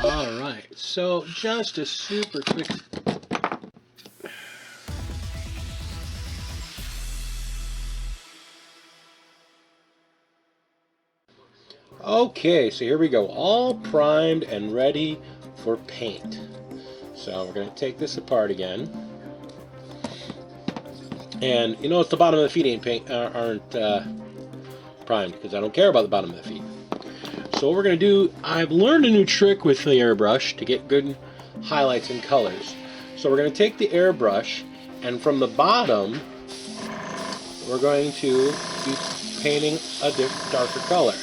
Alright, so just a super quick... Okay, so here we go, all primed and ready for paint. So we're going to take this apart again. And you notice the bottom of the feet aren't primed, because I don't care about the bottom of the feet. So what we're going to do, I've learned a new trick with the airbrush to get good highlights and colors. So we're going to take the airbrush, and from the bottom, we're going to be painting a darker color.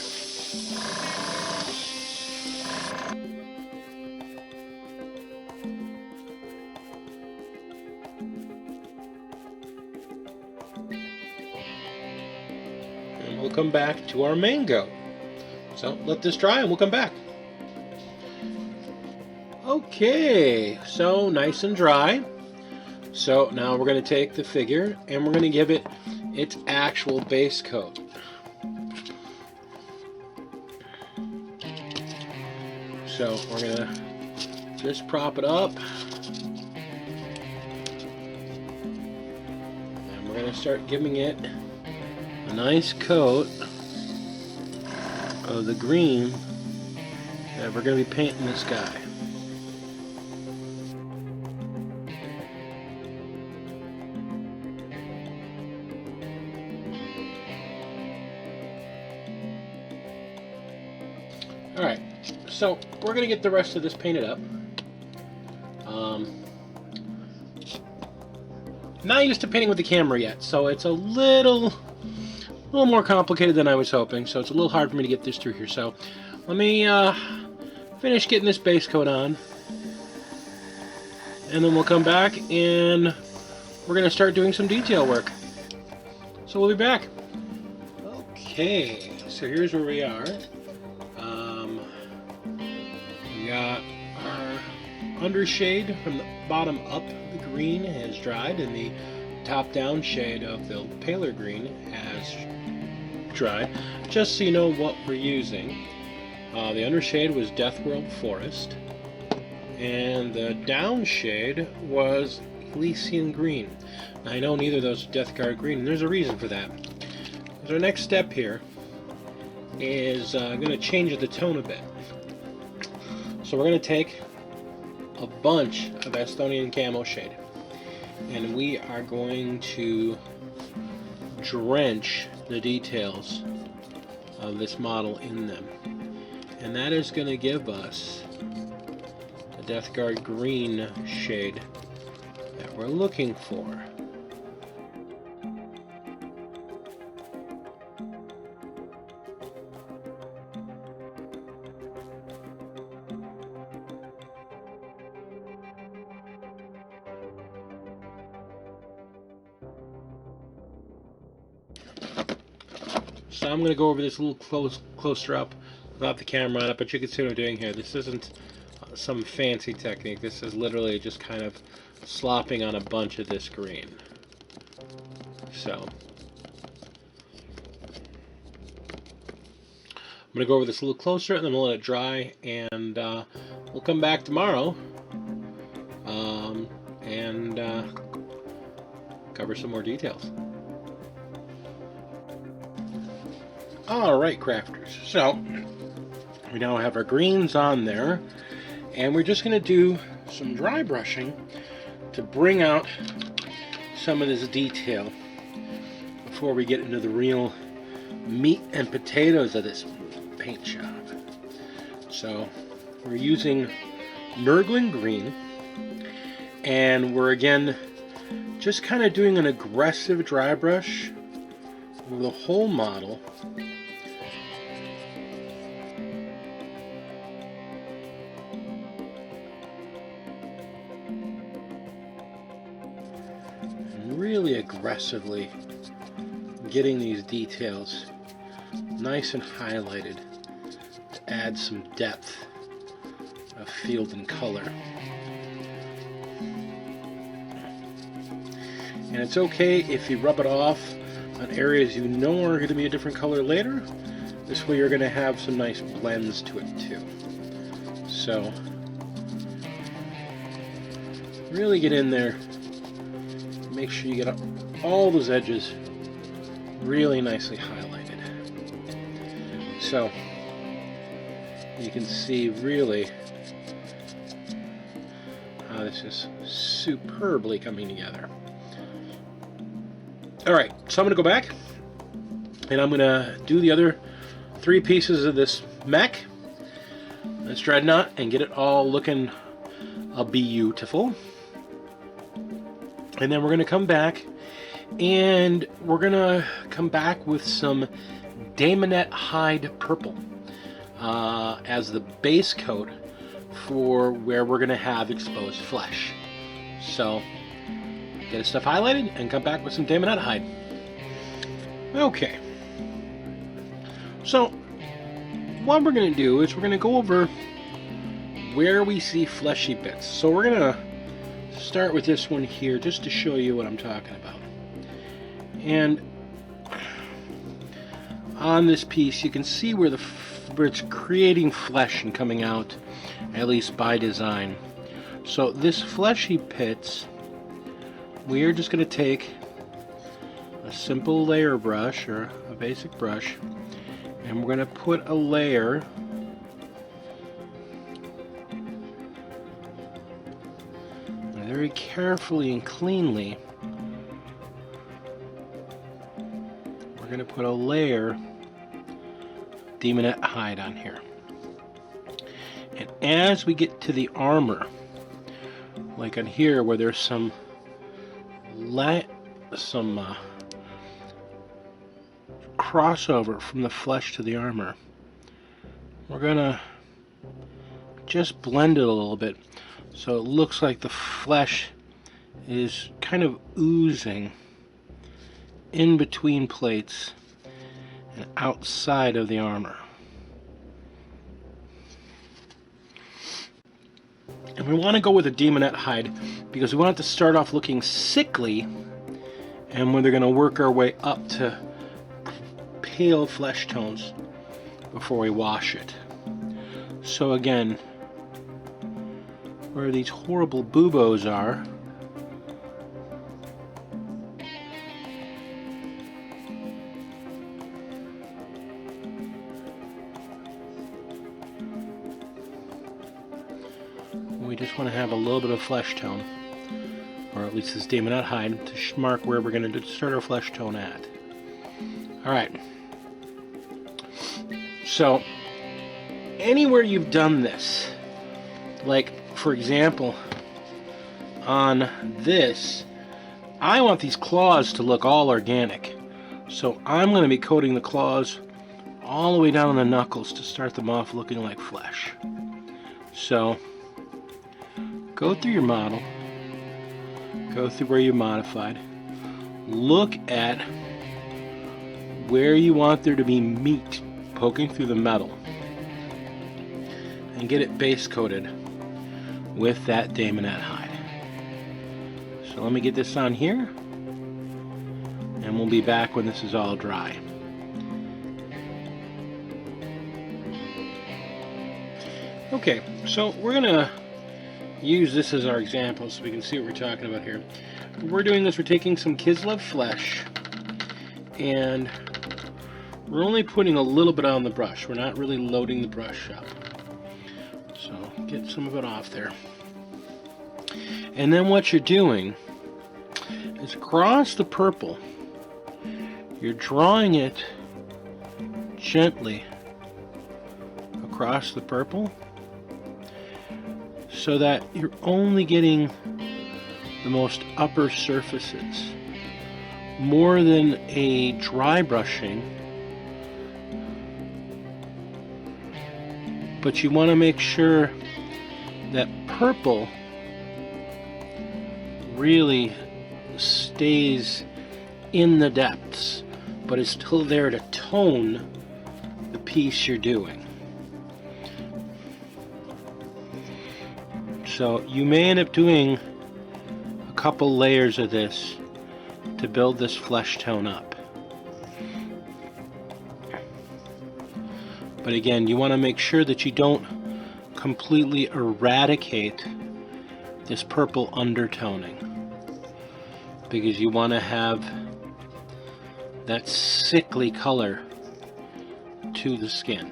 And we'll come back to our main goat. So let this dry and we'll come back. Okay, so nice and dry. So now we're going to take the figure and we're going to give it its actual base coat. So we're going to just prop it up. And we're going to start giving it a nice coat of the green that we're going to be painting this guy. Alright, so we're going to get the rest of this painted up. Not used to painting with the camera yet, so it's a little more complicated than I was hoping, so it's a little hard for me to get this through here. So let me finish getting this base coat on, and then we'll come back and we're going to start doing some detail work. So we'll be back. Okay, so here's where we are. We got our undershade from the bottom up. The green has dried, and the top down shade of the paler green has dried. Just so you know what we're using, the undershade was Deathworld Forest, and the down shade was Elysian green. Now, I know neither of those are Deathguard green, and there's a reason for that. So our next step here is going to change the tone a bit. So we're going to take a bunch of Athonian Camoshade, and we are going to drench the details of this model in them, and that is going to give us the Deathguard green shade that we're looking for. So I'm going to go over this a little closer up without the camera on it, but you can see what I'm doing here. This isn't some fancy technique. This is literally just kind of slopping on a bunch of this green. So I'm going to go over this a little closer, and then we'll let it dry, and we'll come back tomorrow and cover some more details. Alright, crafters, so we now have our greens on there, and we're just going to do some dry brushing to bring out some of this detail before we get into the real meat and potatoes of this paint job. So we're using Nurgling green, and we're again just kind of doing an aggressive dry brush over the whole model. Really aggressively getting these details nice and highlighted to add some depth of field and color. And it's okay if you rub it off on areas you know are going to be a different color later. This way you're going to have some nice blends to it too. So really get in there, make sure you get all those edges really nicely highlighted. So you can see really how this is superbly coming together. Alright, so I'm going to go back and I'm going to do the other 3 pieces of this mech, this Dreadnought, and get it all looking beautiful. And then we're going to come back and we're going to come back with some Daemonette Hyde purple as the base coat for where we're going to have exposed flesh. So get his stuff highlighted and come back with some Daemonette Hyde. Okay. So what we're going to do is we're going to go over where we see fleshy bits. So we're going to start with this one here just to show you what I'm talking about. And on this piece you can see where it's creating flesh and coming out, at least by design. So this fleshy pits, we're just going to take a simple layer brush or a basic brush, and we're going to put a layer very carefully and cleanly. We're going to put a layer Daemonette Hyde on here. And as we get to the armor, like on here where there's some crossover from the flesh to the armor, we're gonna just blend it a little bit so it looks like the flesh is kind of oozing in between plates and outside of the armor. And we want to go with a Daemonette Hyde because we want it to start off looking sickly, and we're going to work our way up to pale flesh tones before we wash it. So again, where these horrible buboes are, we just want to have a little bit of flesh tone, or at least this Daemonette Hyde, to mark where we're going to start our flesh tone at. Alright, so anywhere you've done this, like for example on this, I want these claws to look all organic, so I'm going to be coating the claws all the way down the knuckles to start them off looking like flesh. So go through your model, go through where you modified, look at where you want there to be meat poking through the metal, and get it base coated with that Daemonette Hyde. So let me get this on here, and we'll be back when this is all dry. Okay, so we're gonna use this as our example so we can see what we're talking about here. We're doing this, we're taking some Kislev flesh, and we're only putting a little bit on the brush. We're not really loading the brush up. So get some of it off there. And then what you're doing is across the purple, you're drawing it gently across the purple so that you're only getting the most upper surfaces, more than a dry brushing. But you want to make sure that purple really stays in the depths, but is still there to tone the piece you're doing. So you may end up doing a couple layers of this to build this flesh tone up. But again, you want to make sure that you don't completely eradicate this purple undertoning, because you want to have that sickly color to the skin.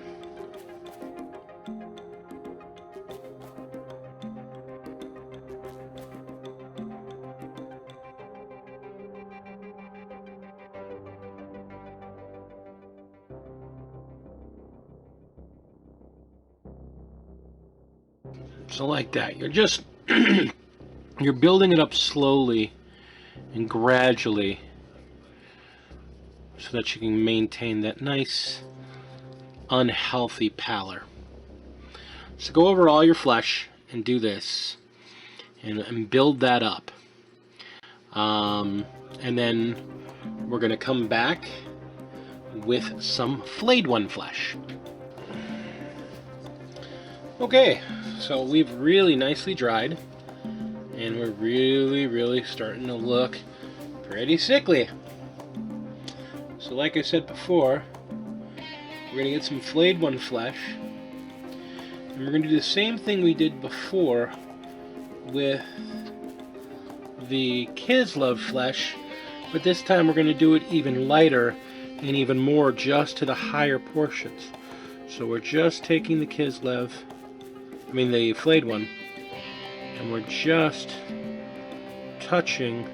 So like that, you're just you're building it up slowly and gradually so that you can maintain that nice unhealthy pallor. So go over all your flesh and do this and build that up, and then we're going to come back with some flayed one flesh. Okay, so we've really nicely dried, and we're really starting to look pretty sickly. So like I said before, we're going to get some flayed one flesh, and we're going to do the same thing we did before with the Kislev flesh, but this time we're going to do it even lighter and even more just to the higher portions. So we're just taking the the flayed one, and we're just touching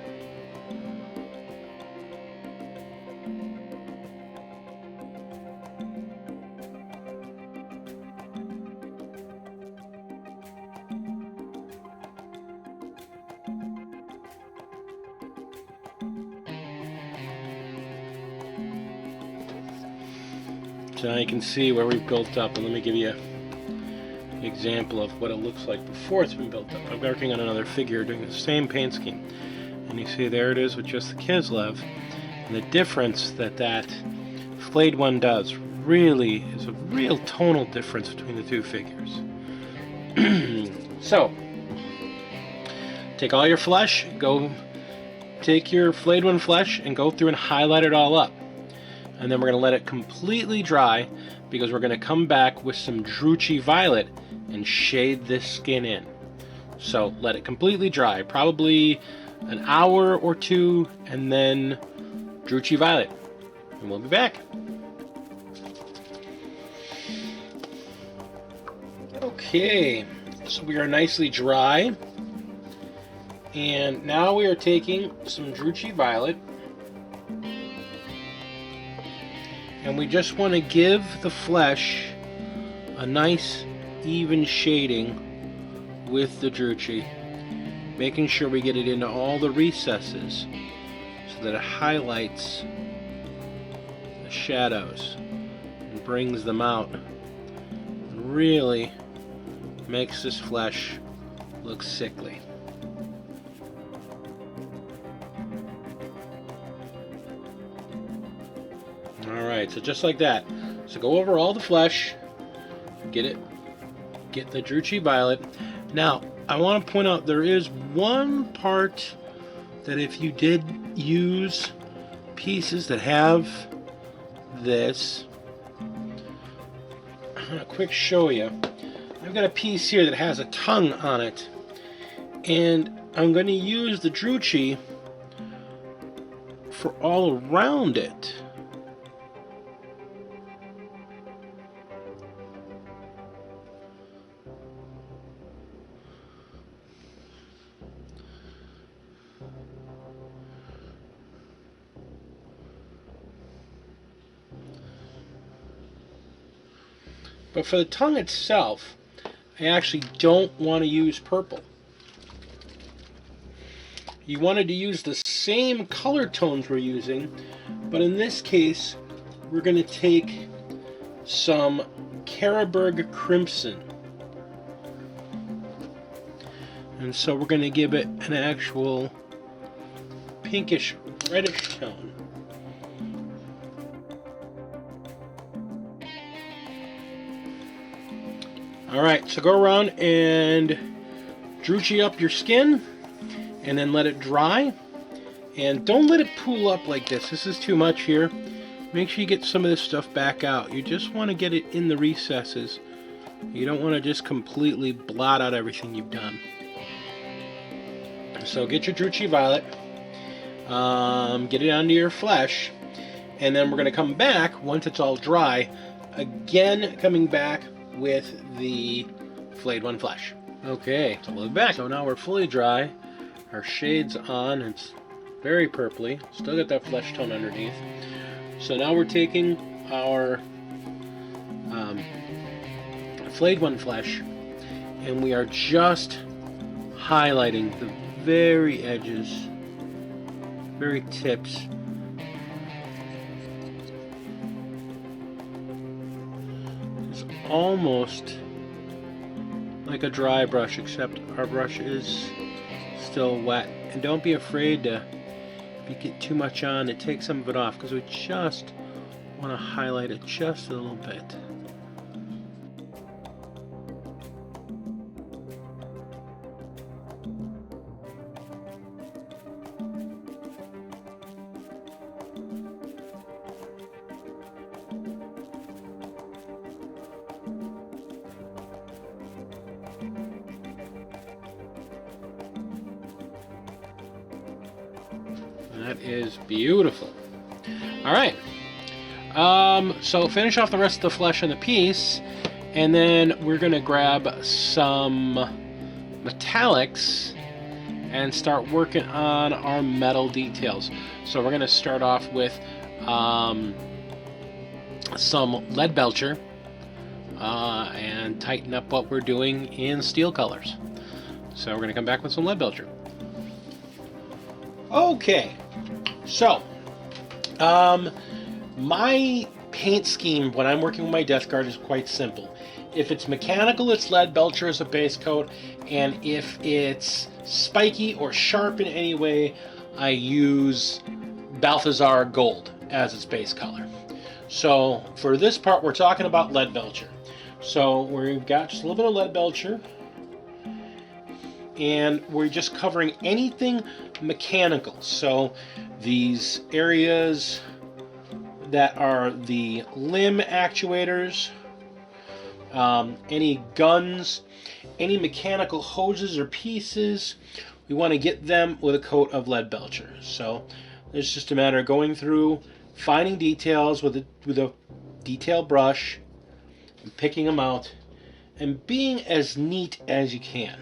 so now you can see where we've built up, and let me give you an example of what it looks like before it's been built up. I'm working on another figure doing the same paint scheme, and you see there it is with just the Kislev, and the difference that flayed one does really is a real tonal difference between the two figures. So take all your flesh, go take your flayed one flesh and go through and highlight it all up, and then we're going to let it completely dry, because we're going to come back with some Druchii violet and shade this skin in. So let it completely dry, probably an hour or two, and then Druchii violet, and we'll be back. Okay, so we are nicely dry, and now we are taking some Druchii violet, and we just want to give the flesh a nice even shading with the Druchii, making sure we get it into all the recesses so that it highlights the shadows and brings them out, and really makes this flesh look sickly. Alright, so just like that. So go over all the flesh, get the Druchii violet. Now, I want to point out there is one part that if you did use pieces that have this, I'm going to quick show you. I've got a piece here that has a tongue on it, and I'm going to use the Druchii for all around it. But for the tongue itself, I actually don't want to use purple. You wanted to use the same color tones we're using, but in this case, we're going to take some Carroburg Crimson. And so we're going to give it an actual pinkish reddish tone. Alright, so go around and Druchii up your skin, and then let it dry. And don't let it pool up like this. This is too much here. Make sure you get some of this stuff back out. You just want to get it in the recesses You don't want to just completely blot out everything you've done. So get your Druchii Violet, get it onto your flesh, and then we're going to come back once it's all dry, again coming back with the Flayed One flesh. Okay, so we're back. So now we're fully dry. Our shade's on. It's very purpley. Still got that flesh tone underneath. So now we're taking our Flayed One flesh, and we are just highlighting the very edges, very tips. It's almost like a dry brush, except our brush is still wet. And don't be afraid to, if you get too much on, to take some of it off, because we just want to highlight it just a little bit. That is beautiful. Alright. So finish off the rest of the flesh on the piece, and then we're going to grab some metallics and start working on our metal details. So we're going to start off with some Leadbelcher and tighten up what we're doing in steel colors. So we're going to come back with some Leadbelcher. Okay, so my paint scheme when I'm working with my Death Guard is quite simple. If it's mechanical, it's Leadbelcher as a base coat, and if it's spiky or sharp in any way, I use Balthazar Gold as its base color. So for this part, we're talking about Leadbelcher. So we've got just a little bit of Leadbelcher, and we're just covering anything mechanical. So these areas that are the limb actuators, any guns, any mechanical hoses or pieces, we want to get them with a coat of Leadbelcher. So it's just a matter of going through, finding details with a detail brush, and picking them out, and being as neat as you can.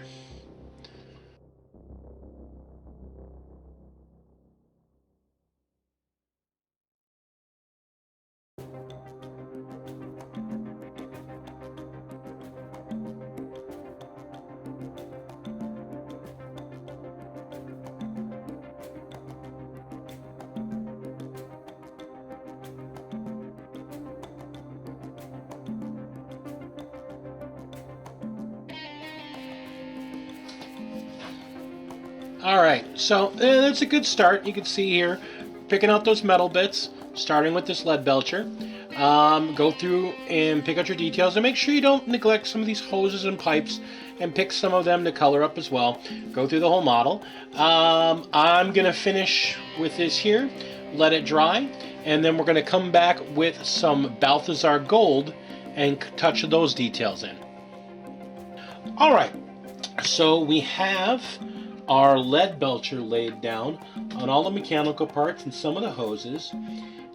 Alright, so that's a good start. You can see here, picking out those metal bits, starting with this Leadbelcher. Go through and pick out your details, and make sure you don't neglect some of these hoses and pipes, and pick some of them to color up as well. Go through the whole model. I'm going to finish with this here, let it dry, and then we're going to come back with some Balthazar Gold and touch those details in. Alright, so we have our Leadbelcher laid down on all the mechanical parts and some of the hoses,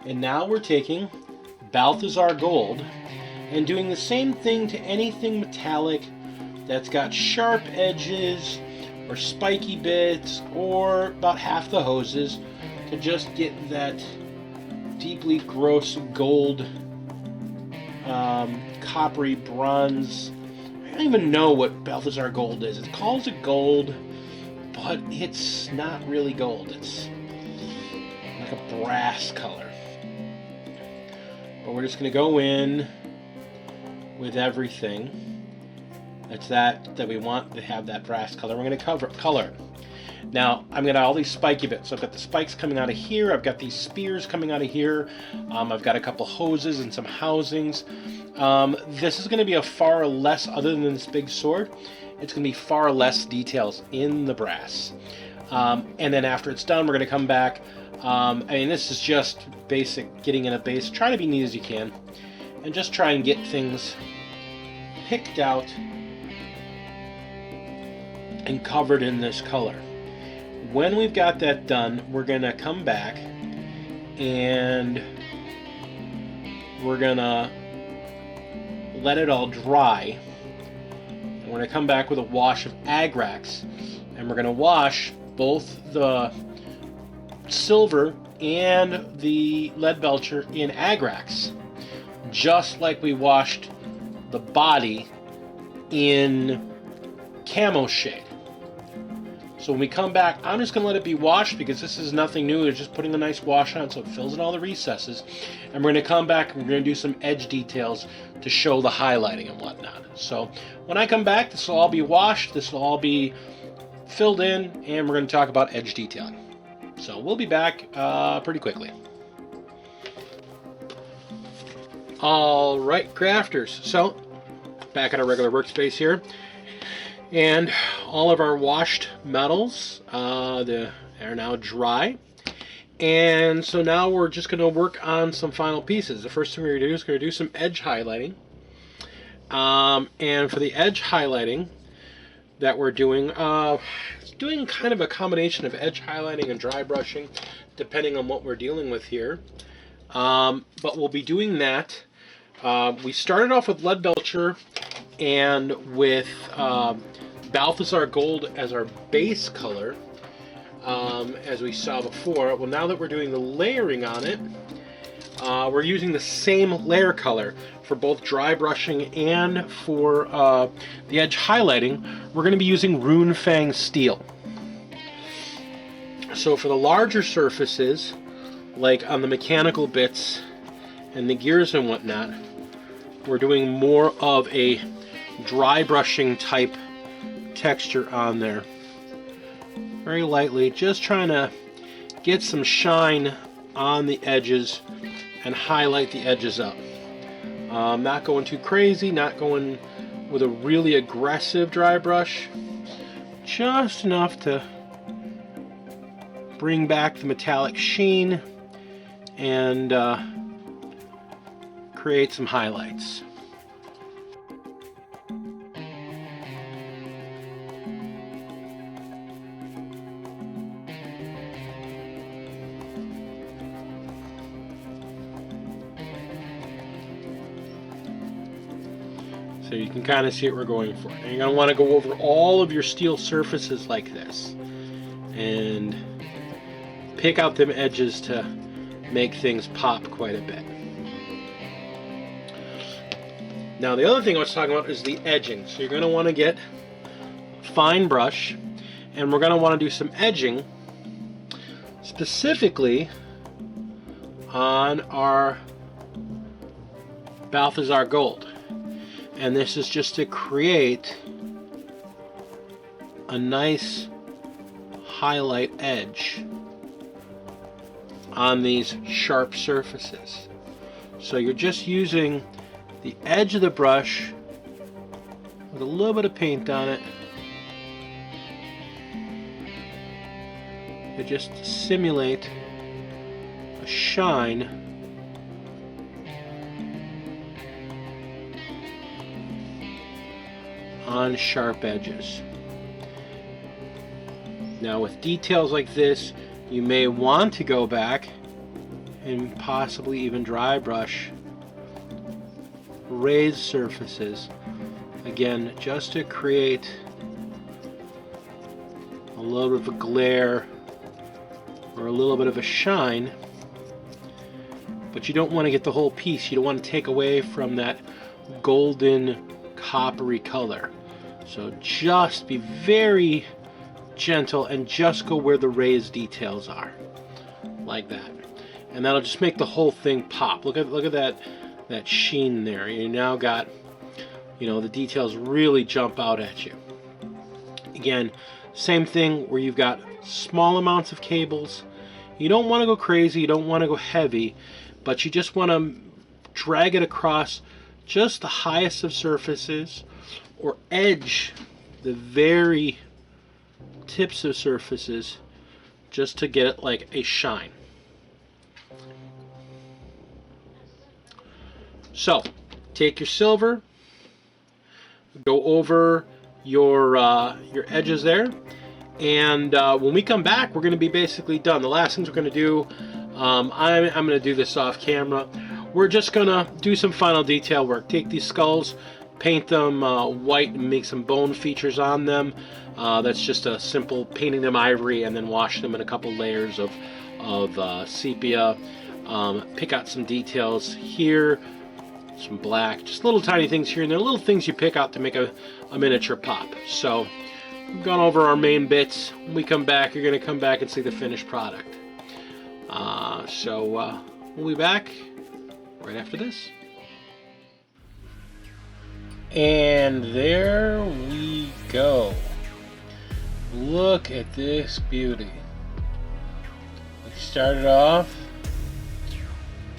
and now we're taking Balthazar Gold and doing the same thing to anything metallic that's got sharp edges or spiky bits, or about half the hoses, to just get that deeply gross gold, coppery bronze. I don't even know what Balthazar Gold is. It calls it gold, but it's not really gold. It's like a brass color. But we're just going to go in with everything that we want to have that brass color. We're going to color it. Now, I'm going to have all these spiky bits. So I've got the spikes coming out of here. I've got these spears coming out of here. I've got a couple hoses and some housings. This is going to be a far less, other than this big sword, it's going to be far less details in the brass. And then after it's done, we're going to come back. I mean, this is just basic, getting in a base. Try to be neat as you can, and just try and get things picked out and covered in this color. When we've got that done, we're going to come back and we're going to let it all dry. And we're going to come back with a wash of Agrax, and we're going to wash both the silver and the Leadbelcher in Agrax, just like we washed the body in Camoshade. So when we come back, I'm just going to let it be washed because this is nothing new. It's just putting a nice wash on so it fills in all the recesses. And we're going to come back and we're going to do some edge details to show the highlighting and whatnot. So when I come back, this will all be washed. This will all be filled in, and we're going to talk about edge detailing. So we'll be back pretty quickly. Alright, crafters. So back at our regular workspace here. And all of our washed metals are now dry. And so now we're just going to work on some final pieces. The first thing we're going to do is going to do some edge highlighting. And for the edge highlighting that we're doing, it's doing kind of a combination of edge highlighting and dry brushing, depending on what we're dealing with here. But we'll be doing that. We started off with Leadbelcher and with Balthazar Gold as our base color, as we saw before. Well, now that we're doing the layering on it, we're using the same layer color for both dry brushing and for the edge highlighting. We're going to be using Runefang Steel. So for the larger surfaces, like on the mechanical bits and the gears and whatnot, we're doing more of a dry brushing type texture on there. Very lightly, just trying to get some shine on the edges and highlight the edges up. Not going too crazy, not going with a really aggressive dry brush, just enough to bring back the metallic sheen and create some highlights. So you can kind of see what we're going for. And you're going to want to go over all of your steel surfaces like this and pick out them edges to make things pop quite a bit. Now the other thing I was talking about is the edging. So you're going to want to get a fine brush, and we're going to want to do some edging specifically on our Balthazar Gold. And this is just to create a nice highlight edge on these sharp surfaces. So you're just using the edge of the brush with a little bit of paint on it to just simulate a shine on sharp edges. Now with details like this, you may want to go back and possibly even dry brush raised surfaces, again just to create a little bit of a glare or a little bit of a shine, but you don't want to get the whole piece. You don't want to take away from that golden coppery color. So just be very gentle and just go where the raised details are, like that, and that'll just make the whole thing pop. Look at that sheen there. You now got, the details really jump out at you. Again, same thing where you've got small amounts of cables. You don't want to go crazy, you don't want to go heavy, but you just want to drag it across just the highest of surfaces, or edge the very tips of surfaces just to get it like a shine. So take your silver, go over your edges there. And when we come back, we're going to be basically done. The last things we're going to do, I'm going to do this off camera. We're just going to do some final detail work. Take these skulls, paint them white, and make some bone features on them. That's just a simple painting them ivory, and then wash them in a couple layers of sepia. Pick out some details here, some black, just little tiny things here and there, little things you pick out to make a miniature pop. So we've gone over our main bits. When we come back, you're going to come back and see the finished product. We'll be back right after this. And there we go. Look at this beauty. We started off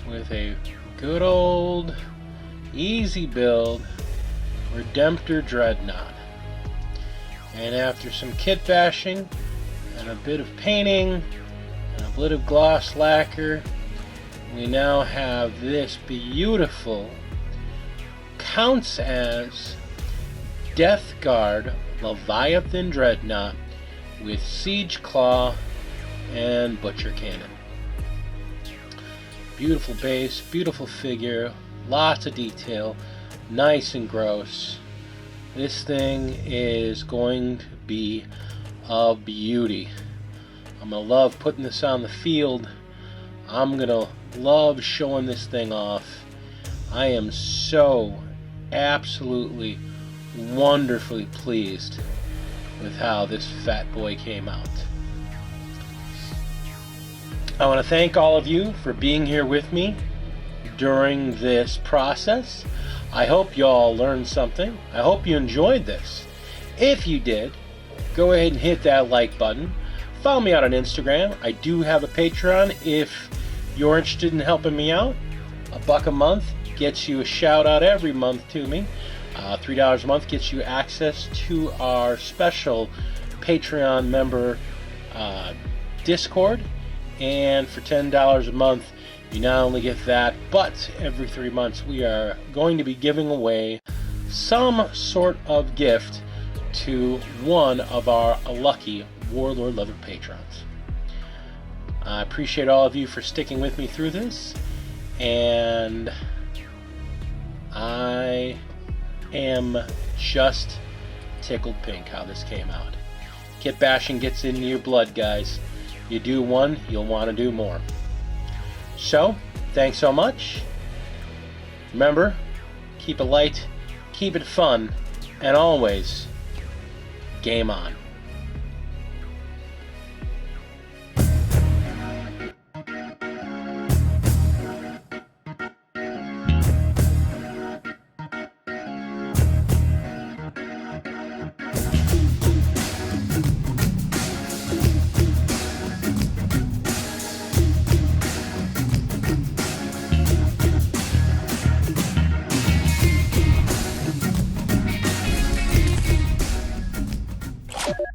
with a good old easy build Redemptor Dreadnought. And after some kit bashing and a bit of painting and a bit of gloss lacquer, we now have this beautiful, counts as Death Guard Leviathan Dreadnought with Siege Claw and Butcher Cannon. Beautiful base, beautiful figure, lots of detail, nice and gross. This thing is going to be a beauty. I'm going to love putting this on the field. I'm going to love showing this thing off. I am so absolutely wonderfully pleased with how this fat boy came out. I want to thank all of you for being here with me during this process. I hope you all learned something. I hope you enjoyed this. If you did, go ahead and hit that like button. Follow me out on Instagram. I do have a Patreon if you're interested in helping me out. $1 a month gets you a shout out every month to me. $3 a month gets you access to our special Patreon member Discord. And for $10 a month, you not only get that, but every 3 months we are going to be giving away some sort of gift to one of our lucky Warlord level patrons. I appreciate all of you for sticking with me through this, and I am just tickled pink how this came out. Kit bashing gets into your blood, guys. You do one, you'll want to do more. So, thanks so much. Remember, keep it light, keep it fun, and always, game on.